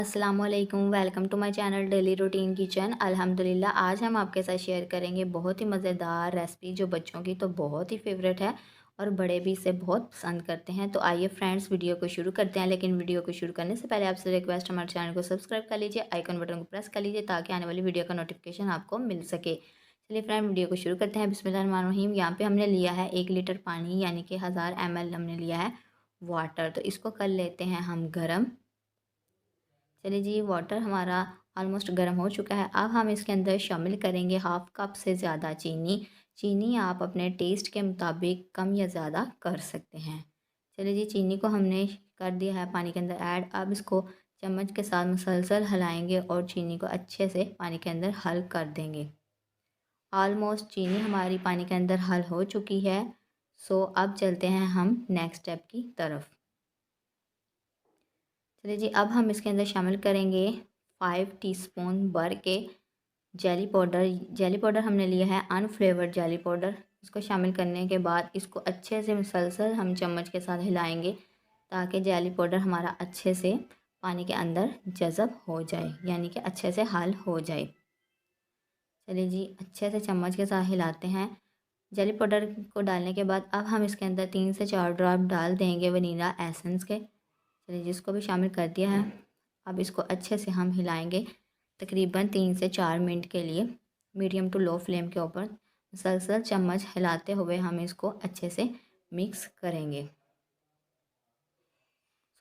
अस्सलामुअलैकुम, welcome to my channel daily routine kitchen. अल्हम्दुलिल्लाह आज हम आपके साथ शेयर करेंगे बहुत ही मज़ेदार रेसिपी जो बच्चों की तो बहुत ही फेवरेट है और बड़े भी इसे बहुत पसंद करते हैं। तो आइए फ्रेंड्स वीडियो को शुरू करते हैं, लेकिन वीडियो को शुरू करने से पहले आपसे रिक्वेस्ट, हमारे चैनल को सब्सक्राइब कर लीजिए, आइकन बटन को प्रेस कर लीजिए ताकि आने वाली वीडियो का नोटिफिकेशन आपको मिल सके। चलिए फ्रेंड वीडियो को शुरू करते हैं। बिस्मिल्लाहिर्रहमानिर्रहीम। यहाँ पे हमने लिया है 1 लीटर पानी, यानी कि 1000 ml हमने लिया है वाटर। तो इसको कर लेते हैं हम गर्म। चलिए जी, वाटर हमारा ऑलमोस्ट गर्म हो चुका है। अब हम इसके अंदर शामिल करेंगे 1/2 कप से ज़्यादा चीनी। चीनी आप अपने टेस्ट के मुताबिक कम या ज़्यादा कर सकते हैं। चलिए जी, चीनी को हमने कर दिया है पानी के अंदर ऐड। अब इसको चम्मच के साथ मुसलसल हिलाएंगे और चीनी को अच्छे से पानी के अंदर हल कर देंगे। ऑलमोस्ट चीनी हमारी पानी के अंदर हल हो चुकी है। सो अब चलते हैं हम नेक्स्ट स्टेप की तरफ। चलिए जी, अब हम इसके अंदर शामिल करेंगे 5 टीस्पून भर के जेली पाउडर। जेली पाउडर हमने लिया है अनफ्लेवर्ड जेली पाउडर। इसको शामिल करने के बाद इसको अच्छे से मुसलसल हम चम्मच के साथ हिलाएंगे ताकि जेली पाउडर हमारा अच्छे से पानी के अंदर जज़ब हो जाए, यानी कि अच्छे से हल हो जाए। चलिए जी, अच्छे से चम्मच के साथ हिलाते हैं। जेली पाउडर को डालने के बाद अब हम इसके अंदर 3 से 4 ड्रॉप डाल देंगे वनीला एसेंस के। चलिए जिसको भी शामिल कर दिया है। अब इसको अच्छे से हम हिलाएंगे तकरीबन 3 से 4 मिनट के लिए, मीडियम टू लो फ्लेम के ऊपर मुसलसल चम्मच हिलाते हुए हम इसको अच्छे से मिक्स करेंगे।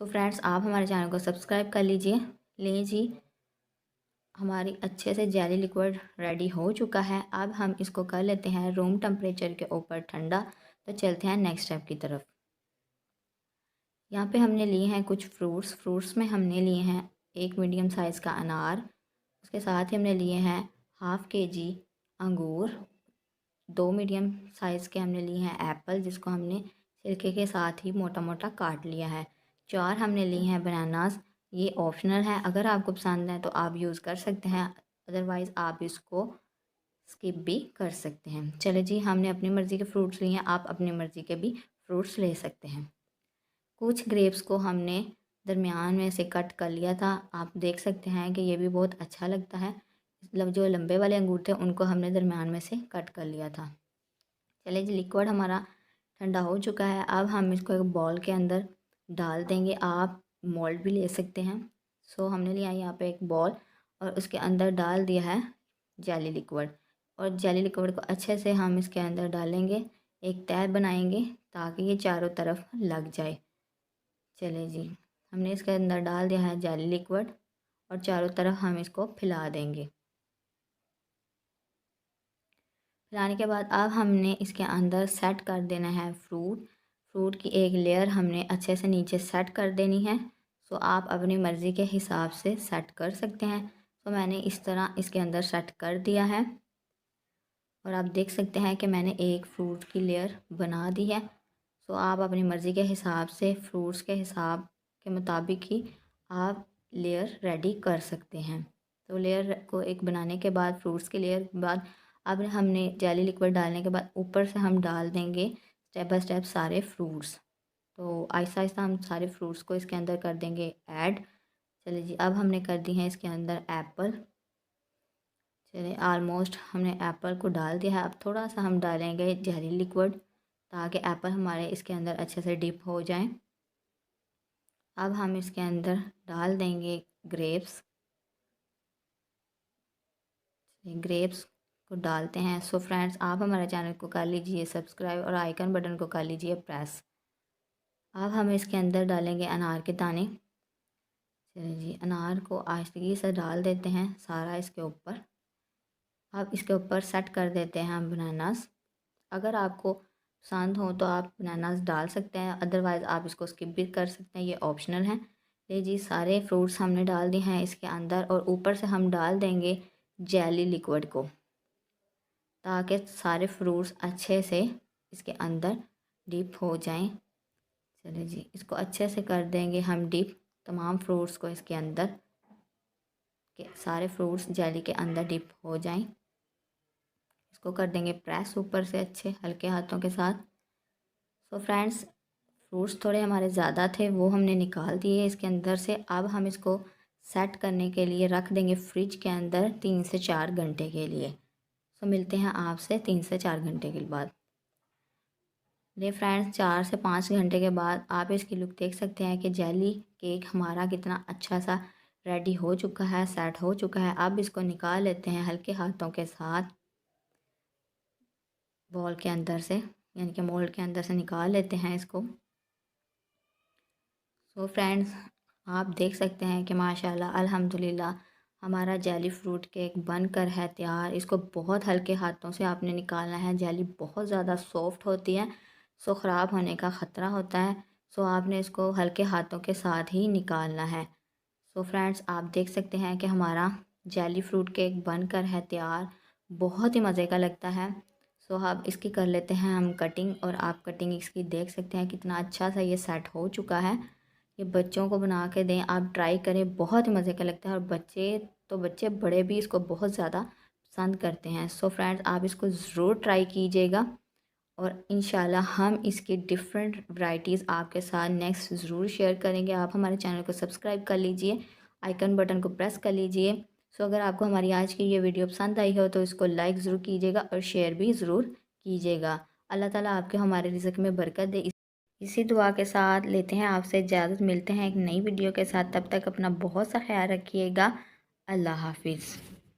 तो फ्रेंड्स, आप हमारे चैनल को सब्सक्राइब कर लीजिए। लीजिए, हमारी अच्छे से जेली लिक्विड रेडी हो चुका है। अब हम इसको कर लेते हैं रूम टेम्परेचर के ऊपर ठंडा। तो चलते हैं नेक्स्ट स्टेप की तरफ। यहाँ पे हमने लिए हैं कुछ फ्रूट्स में हमने लिए हैं एक मीडियम साइज़ का अनार। उसके साथ ही हमने लिए हैं 1/2 kg अंगूर। 2 मीडियम साइज़ के हमने लिए हैं एप्पल, जिसको हमने छिलके के साथ ही मोटा मोटा काट लिया है। 4 हमने लिए हैं बनानास। ये ऑप्शनल है, अगर आपको पसंद है तो आप यूज़ कर सकते हैं, अदरवाइज़ आप इसको स्किप भी कर सकते हैं। चले जी, हमने अपनी मर्ज़ी के फ्रूट्स लिए हैं, आप अपनी मर्ज़ी के भी फ्रूट्स ले सकते हैं। कुछ ग्रेप्स को हमने दरमियान में से कट कर लिया था। आप देख सकते हैं कि ये भी बहुत अच्छा लगता है। मतलब जो लंबे वाले अंगूर थे उनको हमने दरमियान में से कट कर लिया था। चलिए जी, लिक्विड हमारा ठंडा हो चुका है। अब हम इसको एक बॉल के अंदर डाल देंगे। आप मोल्ड भी ले सकते हैं। सो हमने लिया यहाँ पे एक बॉल और उसके अंदर डाल दिया है जेली लिक्विड। और जेली लिक्विड को अच्छे से हम इसके अंदर डालेंगे, एक तह बनाएंगे ताकि ये चारों तरफ लग जाए। चलिए जी, हमने इसके अंदर डाल दिया है जेली लिक्विड और चारों तरफ हम इसको फैला देंगे। फैलाने के बाद अब हमने इसके अंदर सेट कर देना है फ्रूट की एक लेयर हमने अच्छे से नीचे सेट कर देनी है। सो आप अपनी मर्ज़ी के हिसाब से सेट कर सकते हैं। तो मैंने इस तरह इसके अंदर सेट कर दिया है और आप देख सकते हैं कि मैंने एक फ्रूट की लेयर बना दी है। सो आप अपनी मर्ज़ी के हिसाब से फ्रूट्स के हिसाब के मुताबिक ही आप लेयर रेडी कर सकते हैं। तो लेयर को एक बनाने के बाद, फ्रूट्स की लेयर के बाद, अब हमने जेली लिक्विड डालने के बाद ऊपर से हम डाल देंगे स्टेप बाय स्टेप सारे फ्रूट्स। तो आहिस्ता आहिस्ता हम सारे फ्रूट्स को इसके अंदर कर देंगे ऐड। चलिए जी, अब हमने कर दी है इसके अंदर एप्पल। चलिए, ऑलमोस्ट हमने एप्पल को डाल दिया है। अब थोड़ा सा हम डालेंगे जेली लिक्विड ताकि एप्पल हमारे इसके अंदर अच्छे से डिप हो जाएं। अब हम इसके अंदर डाल देंगे ग्रेप्स। ग्रेप्स को डालते हैं। सो फ्रेंड्स, आप हमारे चैनल को कर लीजिए सब्सक्राइब और आइकन बटन को कर लीजिए प्रेस। अब हम इसके अंदर डालेंगे अनार के दाने। चलिए जी, अनार को आहिस्ते से डाल देते हैं सारा इसके ऊपर। अब इसके ऊपर सेट कर देते हैं हम बनानास। अगर आपको पसंद हो तो आप बनानास डाल सकते हैं, अदरवाइज़ आप इसको स्किप भी कर सकते हैं, ये ऑप्शनल है। ये जी, सारे फ्रूट्स हमने डाल दिए हैं इसके अंदर और ऊपर से हम डाल देंगे जेली लिक्विड को ताकि सारे फ्रूट्स अच्छे से इसके अंदर डिप हो जाएं। चलिए जी, इसको अच्छे से कर देंगे हम डिप, तमाम फ्रूट्स को इसके अंदर, के सारे फ्रूट्स जेली के अंदर डिप हो जाएं। इसको कर देंगे प्रेस ऊपर से अच्छे हल्के हाथों के साथ। सो फ्रेंड्स, फ्रूट्स थोड़े हमारे ज़्यादा थे, वो हमने निकाल दिए इसके अंदर से। अब हम इसको सेट करने के लिए रख देंगे फ्रिज के अंदर 3 से 4 घंटे के लिए। सो मिलते हैं आपसे 3 से 4 घंटे के बाद। ये फ्रेंड्स 4 से 5 घंटे के बाद आप इसकी लुक देख सकते हैं कि जेली केक हमारा कितना अच्छा सा रेडी हो चुका है, सेट हो चुका है। अब इसको निकाल लेते हैं हल्के हाथों के साथ बॉल के अंदर से, यानी कि मोल्ड के अंदर से निकाल लेते हैं इसको। सो फ्रेंड्स आप देख सकते हैं कि माशाल्लाह अल्हम्दुलिल्लाह हमारा जेली फ्रूट केक बनकर है तैयार। इसको बहुत हल्के हाथों से आपने निकालना है। जेली बहुत ज़्यादा सॉफ्ट होती है, सो ख़राब होने का ख़तरा होता है। सो आपने इसको हल्के हाथों के साथ ही निकालना है। सो फ्रेंड्स आप देख सकते हैं कि हमारा जेली फ्रूट केक बनकर है तैयार। बहुत ही मज़े का लगता है। सो अब इसकी कर लेते हैं हम कटिंग, और आप कटिंग इसकी देख सकते हैं कितना अच्छा सा ये सेट हो चुका है। ये बच्चों को बना के दें, आप ट्राई करें, बहुत ही मज़े का लगता है। और बच्चे बड़े भी इसको बहुत ज़्यादा पसंद करते हैं। सो फ्रेंड्स आप इसको ज़रूर ट्राई कीजिएगा, और इंशाल्लाह हम इसकी डिफरेंट वैरायटीज़ आपके साथ नेक्स्ट ज़रूर शेयर करेंगे। आप हमारे चैनल को सब्सक्राइब कर लीजिए, आइकन बटन को प्रेस कर लीजिए। सो अगर आपको हमारी आज की ये वीडियो पसंद आई हो तो इसको लाइक ज़रूर कीजिएगा और शेयर भी ज़रूर कीजिएगा। अल्लाह ताला आपके हमारे रिज़्क में बरकत दे। इसी दुआ के साथ लेते हैं आपसे इजाज़त, मिलते हैं एक नई वीडियो के साथ। तब तक अपना बहुत सा ख्याल रखिएगा। अल्लाह हाफिज़।